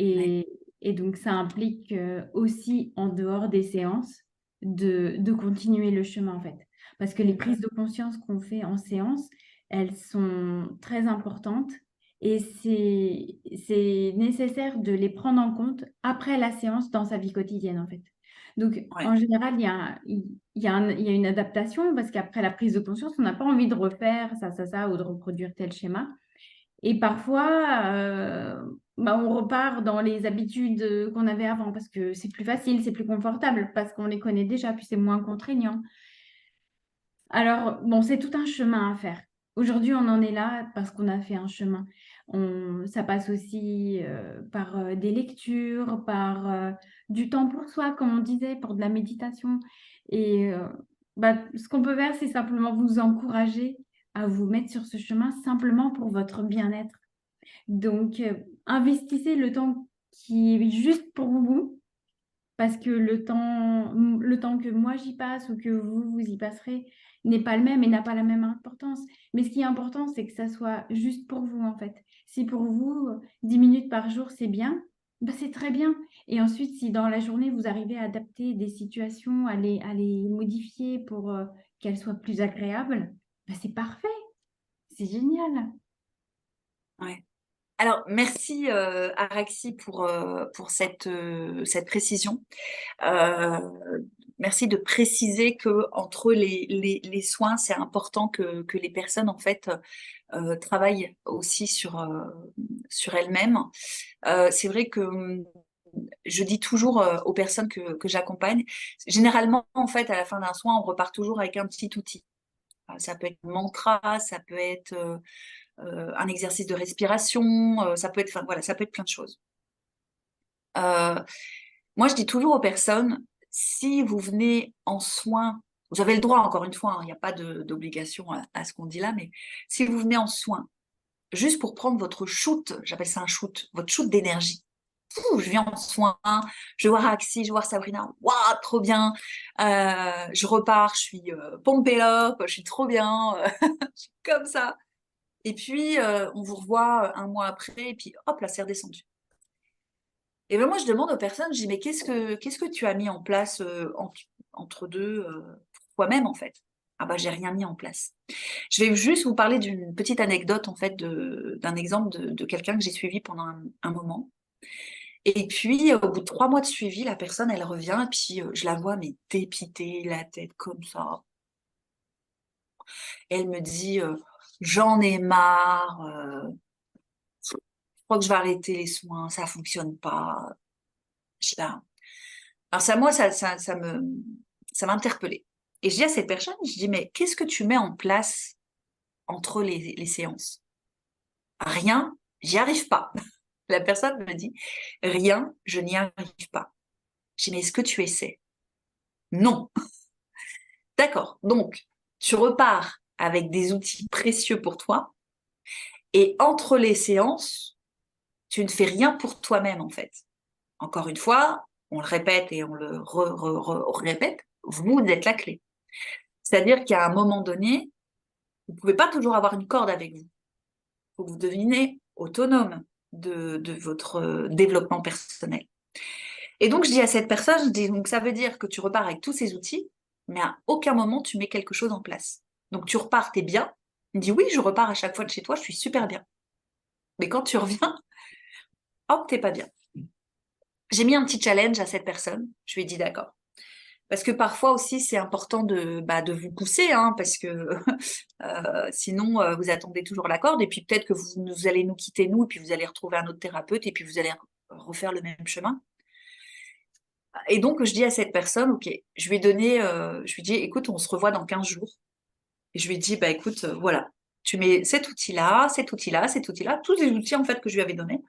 ouais, Et donc, ça implique aussi, en dehors des séances, de continuer le chemin, en fait. Parce que les prises de conscience qu'on fait en séance, elles sont très importantes et c'est nécessaire de les prendre en compte après la séance dans sa vie quotidienne, en fait. Donc, ouais, en général, il y a une adaptation parce qu'après la prise de conscience, on n'a pas envie de refaire ça, ou de reproduire tel schéma. Et parfois, on repart dans les habitudes qu'on avait avant parce que c'est plus facile, c'est plus confortable, parce qu'on les connaît déjà, puis c'est moins contraignant. Alors, bon, c'est tout un chemin à faire. Aujourd'hui, on en est là parce qu'on a fait un chemin. Ça passe aussi par des lectures, par du temps pour soi, comme on disait, pour de la méditation. Et ce qu'on peut faire, c'est simplement vous encourager à vous mettre sur ce chemin simplement pour votre bien-être. Donc, investissez le temps qui est juste pour vous, parce que le temps que moi j'y passe ou que vous y passerez n'est pas le même et n'a pas la même importance. Mais ce qui est important, c'est que ça soit juste pour vous, en fait. Si pour vous, 10 minutes par jour, c'est bien, c'est très bien. Et ensuite, si dans la journée, vous arrivez à adapter des situations, à les modifier pour qu'elles soient plus agréables, c'est parfait, c'est génial. ouais. Alors, merci Araxi pour cette précision. Euh, Merci de préciser que entre les soins, c'est important que les personnes en fait travaillent aussi sur elles-mêmes. C'est vrai que je dis toujours aux personnes que j'accompagne, généralement en fait à la fin d'un soin, on repart toujours avec un petit outil. Ça peut être un mantra, ça peut être un exercice de respiration, ça peut être, enfin, voilà, ça peut être plein de choses. Euh, Moi, je dis toujours aux personnes, si vous venez en soins, vous avez le droit, encore une fois, hein, il n'y a pas d'obligation à ce qu'on dit là, mais si vous venez en soins, juste pour prendre votre shoot, j'appelle ça un shoot, votre shoot d'énergie. Je viens en soins, je vais voir Axi, je vais voir Sabrina, waouh, trop bien. Je repars, je suis pompée up, je suis trop bien, je suis comme ça. Et puis, on vous revoit un mois après, et puis hop, là, c'est redescendu. Et ben moi, je demande aux personnes, je dis, mais qu'est-ce que tu as mis en place entre deux pour toi-même, en fait? Ah bah, j'ai rien mis en place. Je vais juste vous parler d'une petite anecdote, en fait, d'un exemple de quelqu'un que j'ai suivi pendant un moment. Et puis, au bout de 3 mois de suivi, la personne, elle revient, et puis je la vois, mais dépitée, la tête comme ça. Elle me dit, j'en ai marre, je crois que je vais arrêter les soins, ça fonctionne pas. Je sais pas. Alors ça, moi, ça m'a interpellée. Et je dis à cette personne, je dis, mais qu'est-ce que tu mets en place entre les séances? Rien, j'y arrive pas. La personne me dit, rien, je n'y arrive pas. Je dis, mais est-ce que tu essaies? Non. D'accord. Donc, tu repars avec des outils précieux pour toi et entre les séances, tu ne fais rien pour toi-même, en fait. Encore une fois, on le répète et on le répète, vous êtes la clé. C'est-à-dire qu'à un moment donné, vous ne pouvez pas toujours avoir une corde avec vous. Il faut que vous deveniez autonome de votre développement personnel. Et donc, je dis à cette personne, je dis, donc ça veut dire que tu repars avec tous ces outils, mais à aucun moment tu mets quelque chose en place. Donc, tu repars, t'es bien. Il me dit, oui, je repars à chaque fois de chez toi, je suis super bien. Mais quand tu reviens, hop, t'es pas bien. J'ai mis un petit challenge à cette personne. Je lui ai dit, d'accord. Parce que parfois aussi, c'est important de vous pousser, hein, parce que sinon, vous attendez toujours la corde, et puis peut-être que vous allez nous quitter, nous, et puis vous allez retrouver un autre thérapeute, et puis vous allez refaire le même chemin. Et donc, je dis à cette personne, OK, je lui dis, écoute, on se revoit dans 15 jours. Et je lui dis, bah écoute, voilà, tu mets cet outil-là, cet outil-là, cet outil-là, tous les outils en fait que je lui avais donnés.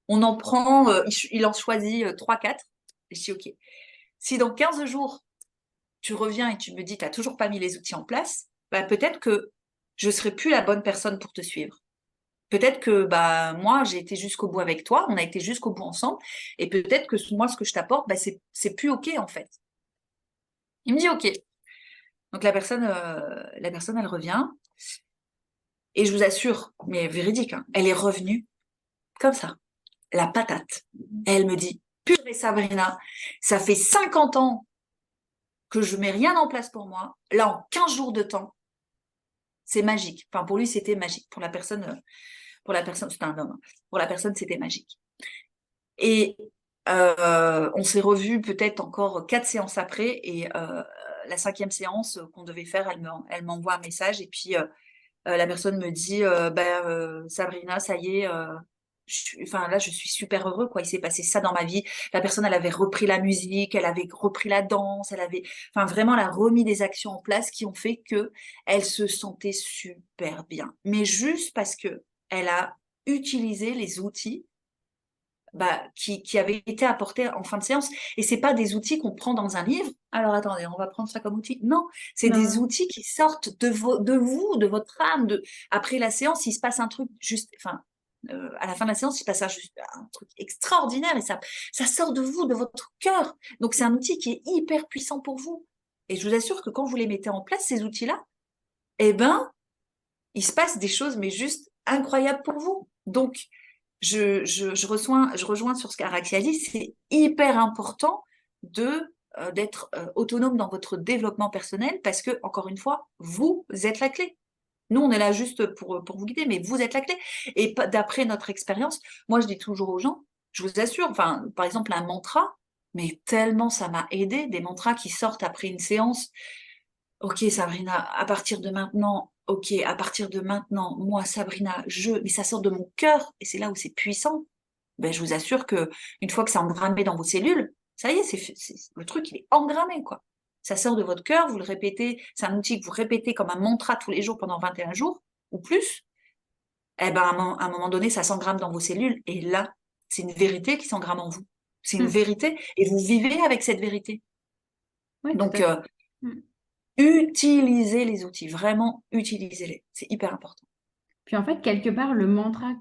On en prend, il en choisit 3-4. Et je dis, OK, si dans 15 jours, tu reviens et tu me dis, tu n'as toujours pas mis les outils en place, bah, peut-être que je ne serai plus la bonne personne pour te suivre. Peut-être que bah, moi, j'ai été jusqu'au bout avec toi, on a été jusqu'au bout ensemble, et peut-être que moi, ce que je t'apporte, bah, c'est plus OK en fait. Il me dit OK. Donc la personne, elle revient, et je vous assure, mais véridique, hein, elle est revenue comme ça, la patate. Et elle me dit, purée Sabrina, ça fait 50 ans que je mets rien en place pour moi. Là, en 15 jours de temps, c'est magique. Enfin, pour lui, c'était magique. Pour la personne, c'était un homme. Pour la personne, c'était magique. Et on s'est revus peut-être encore 4 séances après. Et la 5e séance qu'on devait faire, elle m'envoie un message. Et puis, la personne me dit, Sabrina, ça y est, enfin là, je suis super heureux, quoi. Il s'est passé ça dans ma vie. La personne, elle avait repris la musique, elle avait repris la danse, enfin vraiment, elle a remis des actions en place qui ont fait que elle se sentait super bien. Mais juste parce que elle a utilisé les outils qui avaient été apportés en fin de séance. Et c'est pas des outils qu'on prend dans un livre. Alors attendez, on va prendre ça comme outil. Non, c'est des Non. outils qui sortent de vous, de votre âme. Après la séance, il se passe un truc juste, enfin, à la fin de la séance, il se passe un truc extraordinaire et ça sort de vous, de votre cœur. Donc c'est un outil qui est hyper puissant pour vous. Et je vous assure que quand vous les mettez en place, ces outils-là, eh ben, il se passe des choses, mais juste incroyables pour vous. Donc, je rejoins sur ce qu'Araxia dit, c'est hyper important d'être autonome dans votre développement personnel parce que, encore une fois, vous êtes la clé. Nous, on est là juste pour vous guider, mais vous êtes la clé. Et d'après notre expérience, moi, je dis toujours aux gens, je vous assure, enfin, par exemple, un mantra, mais tellement ça m'a aidé, des mantras qui sortent après une séance. Ok, Sabrina, à partir de maintenant, ok, à partir de maintenant, moi, Sabrina, mais ça sort de mon cœur, et c'est là où c'est puissant. Ben, je vous assure que une fois que c'est engrammé dans vos cellules, ça y est, le truc, il est engrammé, quoi. Ça sort de votre cœur, vous le répétez, c'est un outil que vous répétez comme un mantra tous les jours pendant 21 jours, ou plus. Eh ben, à un moment donné, ça s'engramme dans vos cellules, et là, c'est une vérité qui s'engramme en vous. C'est une Mm. vérité, et vous vivez avec cette vérité. Oui, tout Donc, à fait. Mm. utilisez les outils, vraiment utilisez-les. C'est hyper important. Puis en fait, quelque part, le mantra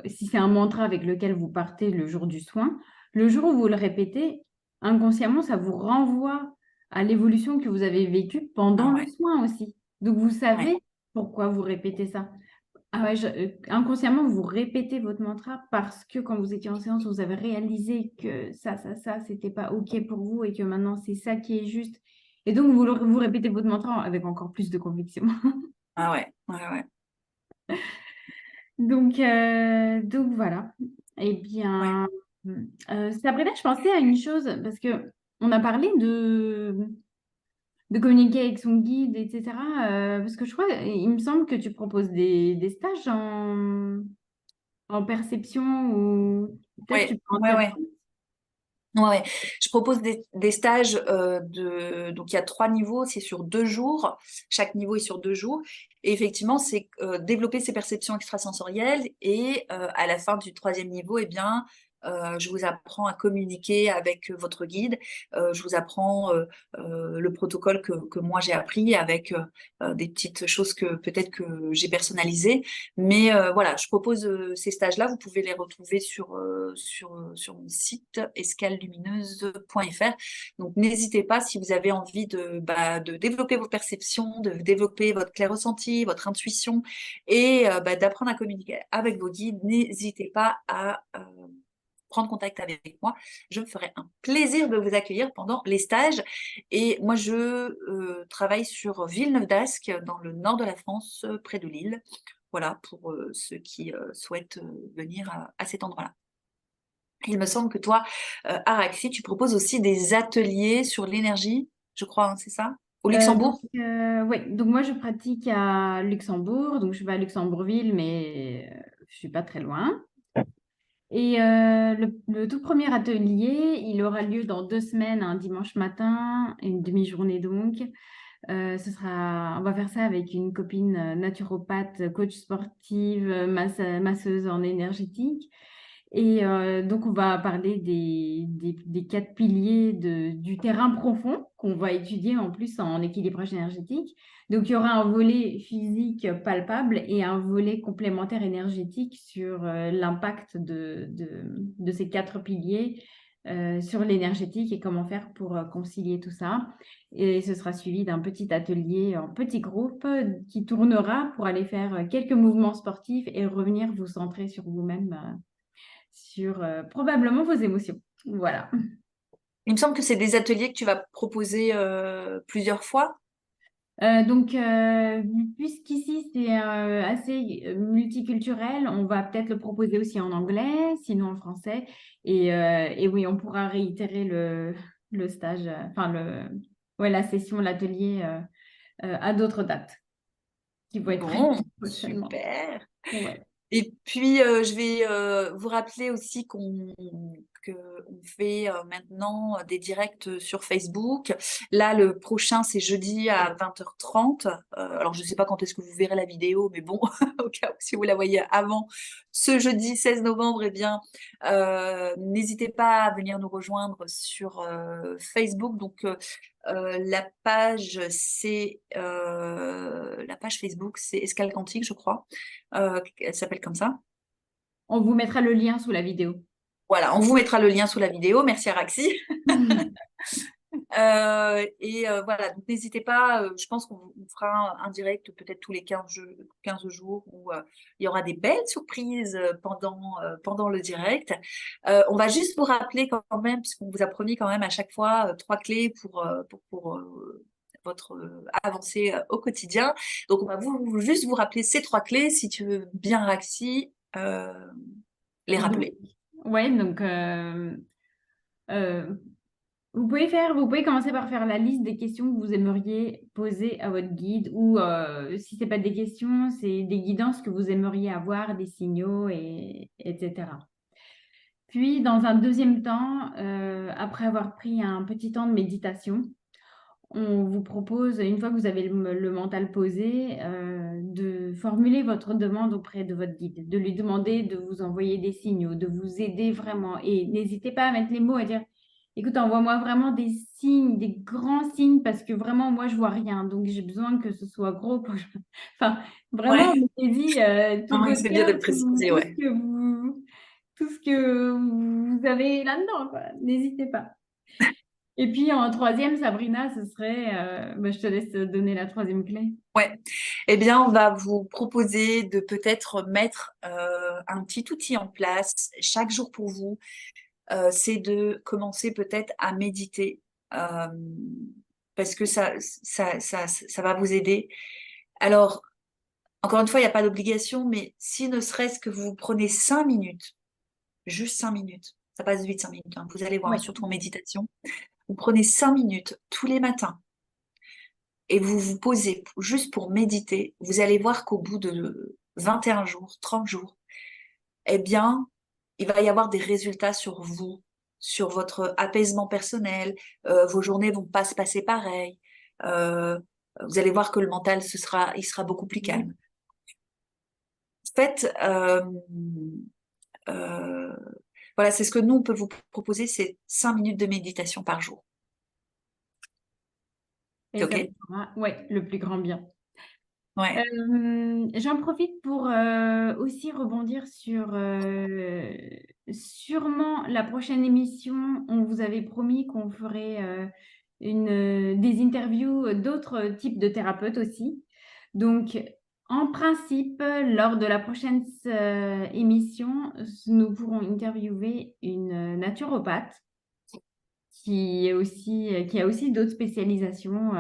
si c'est un mantra avec lequel vous partez le jour du soin, le jour où vous le répétez, inconsciemment, ça vous renvoie à l'évolution que vous avez vécue pendant Ah le ouais, soin aussi. Donc vous ouais, savez pourquoi vous répétez ça. Ah ouais, inconsciemment, vous répétez votre mantra parce que quand vous étiez en séance, vous avez réalisé que ça, c'était pas OK pour vous et que maintenant c'est ça qui est juste. Et donc, vous répétez votre mantra avec encore plus de conviction. Ah ouais, ouais, ouais. Donc voilà. Eh Ouais. bien, Sabrina, je pensais à une chose parce que on a parlé de communiquer avec son guide, etc. Parce que je crois, il me semble que tu proposes des stages en perception ou peut-être tu Ouais, peux en ouais, dire ouais. plus. Ouais, ouais. Je propose des stages donc il y a 3 niveaux, c'est sur 2 jours. Chaque niveau est sur 2 jours. Et effectivement, c'est développer ses perceptions extrasensorielles. Et à la fin du troisième niveau, eh bien, je vous apprends à communiquer avec votre guide. Je vous apprends le protocole que moi j'ai appris avec des petites choses que peut-être que j'ai personnalisées. Mais voilà, je propose ces stages-là. Vous pouvez les retrouver sur mon site escalelumineuse.fr. Donc, n'hésitez pas si vous avez envie de développer vos perceptions, de développer votre clair ressenti, votre intuition et d'apprendre à communiquer avec vos guides. N'hésitez pas à prendre contact avec moi. Je me ferai un plaisir de vous accueillir pendant les stages. Et moi, je travaille sur Villeneuve-d'Ascq, dans le nord de la France, près de Lille. Voilà, pour ceux qui souhaitent venir à cet endroit-là. Il me semble que toi, Araxi, tu proposes aussi des ateliers sur l'énergie, je crois, hein, c'est ça? Au Luxembourg? Ouais, donc moi je pratique à Luxembourg, donc je vais à Luxembourgville, mais je suis pas très loin. Et le tout premier atelier, il aura lieu dans 2 semaines, un dimanche matin, une demi-journée donc. On va faire ça avec une copine naturopathe, coach sportive, masseuse en énergétique. Et donc, on va parler des 4 piliers du terrain profond qu'on va étudier en plus en équilibrage énergétique. Donc, il y aura un volet physique palpable et un volet complémentaire énergétique sur l'impact de ces 4 piliers sur l'énergétique et comment faire pour concilier tout ça. Et ce sera suivi d'un petit atelier en petit groupe qui tournera pour aller faire quelques mouvements sportifs et revenir vous centrer sur vous-même, sur probablement vos émotions. Voilà. Il me semble que c'est des ateliers que tu vas proposer plusieurs fois. Puisqu'ici c'est assez multiculturel, on va peut-être le proposer aussi en anglais, sinon en français. Et oui, on pourra réitérer le stage, ouais, la session, l'atelier à d'autres dates qui vont être prévues Bon, prochainement. super. Ouais. Et puis, je vais vous rappeler aussi que on fait maintenant des directs sur Facebook. Là, le prochain, c'est jeudi à 20h30. Alors, je ne sais pas quand est-ce que vous verrez la vidéo, mais bon, au cas où, si vous la voyez avant ce jeudi 16 novembre, eh bien, n'hésitez pas à venir nous rejoindre sur Facebook. Donc, la page Facebook, c'est Escale Quantique, je crois. Elle s'appelle comme ça. On vous mettra le lien sous la vidéo. Voilà, on vous mettra le lien sous la vidéo. Merci Araxi. Voilà, donc n'hésitez pas, je pense qu'on fera un direct peut-être tous les 15 jours où il y aura des belles surprises pendant le direct. On va juste vous rappeler quand même, puisqu'on vous a promis quand même à chaque fois 3 clés pour votre avancée au quotidien. Donc on va juste vous rappeler ces 3 clés, si tu veux bien, Raxi, les Donc, rappeler. ouais, donc euh, vous pouvez commencer par faire la liste des questions que vous aimeriez poser à votre guide ou si c'est pas des questions, c'est des guidances que vous aimeriez avoir, des signaux, etc. Puis, dans un deuxième temps, après avoir pris un petit temps de méditation, on vous propose, une fois que vous avez le mental posé, de formuler votre demande auprès de votre guide, de lui demander de vous envoyer des signaux, de vous aider vraiment. Et n'hésitez pas à mettre les mots, à dire, écoute, envoie-moi vraiment des signes, des grands signes, parce que vraiment, moi, je vois rien. Donc, j'ai besoin que ce soit gros. Enfin, vraiment, Ouais, mettez-y tout ouais, votre c'est bien de cœur, le préciser, ouais. tout ce que vous avez là-dedans, quoi. N'hésitez pas. Et puis en troisième, Sabrina, ce serait, je te laisse donner la troisième clé. Ouais. Eh bien, on va vous proposer de peut-être mettre un petit outil en place chaque jour pour vous. C'est de commencer peut-être à méditer euh, parce que ça va vous aider. Alors, encore une fois, il n'y a pas d'obligation, mais si ne serait-ce que vous prenez 5 minutes, juste 5 minutes, ça passe vite 5 minutes, hein, vous allez voir, Oui. surtout en méditation, vous prenez 5 minutes tous les matins et vous vous posez juste pour méditer, vous allez voir qu'au bout de 21 jours, 30 jours, eh bien, il va y avoir des résultats sur vous, sur votre apaisement personnel, vos journées vont pas se passer pareil, euh, vous allez voir que le mental, il sera beaucoup plus calme. En fait, euh, voilà, c'est ce que nous, on peut vous proposer, c'est 5 minutes de méditation par jour. Et C'est ça vous OK? fera, ouais, le plus grand bien. Ouais. J'en profite pour aussi rebondir sur sûrement la prochaine émission. On vous avait promis qu'on ferait des interviews d'autres types de thérapeutes aussi. Donc, en principe, lors de la prochaine émission, nous pourrons interviewer une naturopathe qui a aussi d'autres spécialisations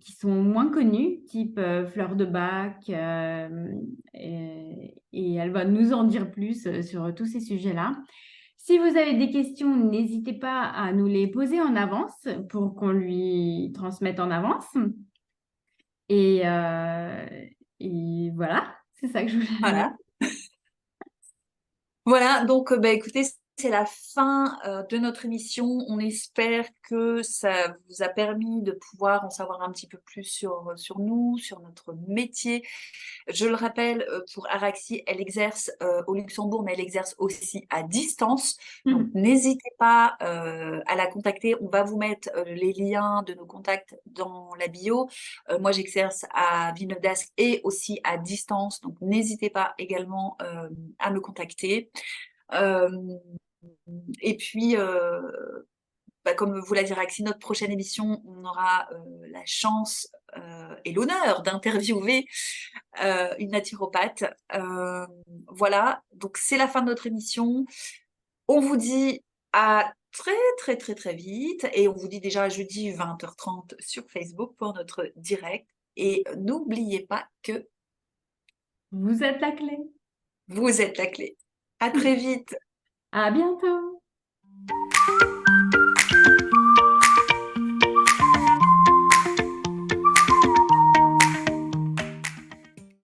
qui sont moins connues, type fleur de bac, et elle va nous en dire plus sur tous ces sujets-là. Si vous avez des questions, n'hésitez pas à nous les poser en avance pour qu'on lui transmette en avance. Et, euh, et voilà, c'est ça que je voulais dire. Voilà. Voilà, donc bah, écoutez, c'est la fin de notre émission. On espère que ça vous a permis de pouvoir en savoir un petit peu plus sur nous, sur notre métier. Je le rappelle, pour Araxi, elle exerce au Luxembourg, mais elle exerce aussi à distance. Donc, n'hésitez pas à la contacter. On va vous mettre les liens de nos contacts dans la bio. Moi, j'exerce à Villeneuve d'Ascq et aussi à distance. Donc, n'hésitez pas également à me contacter. Euh, et puis, bah, comme vous l'a dit Raxi, notre prochaine émission, on aura la chance et l'honneur d'interviewer une naturopathe. Voilà, donc c'est la fin de notre émission. On vous dit à très très très très vite et on vous dit déjà jeudi 20h30 sur Facebook pour notre direct. Et n'oubliez pas que Vous êtes la clé. vous êtes la clé. À très vite. À bientôt.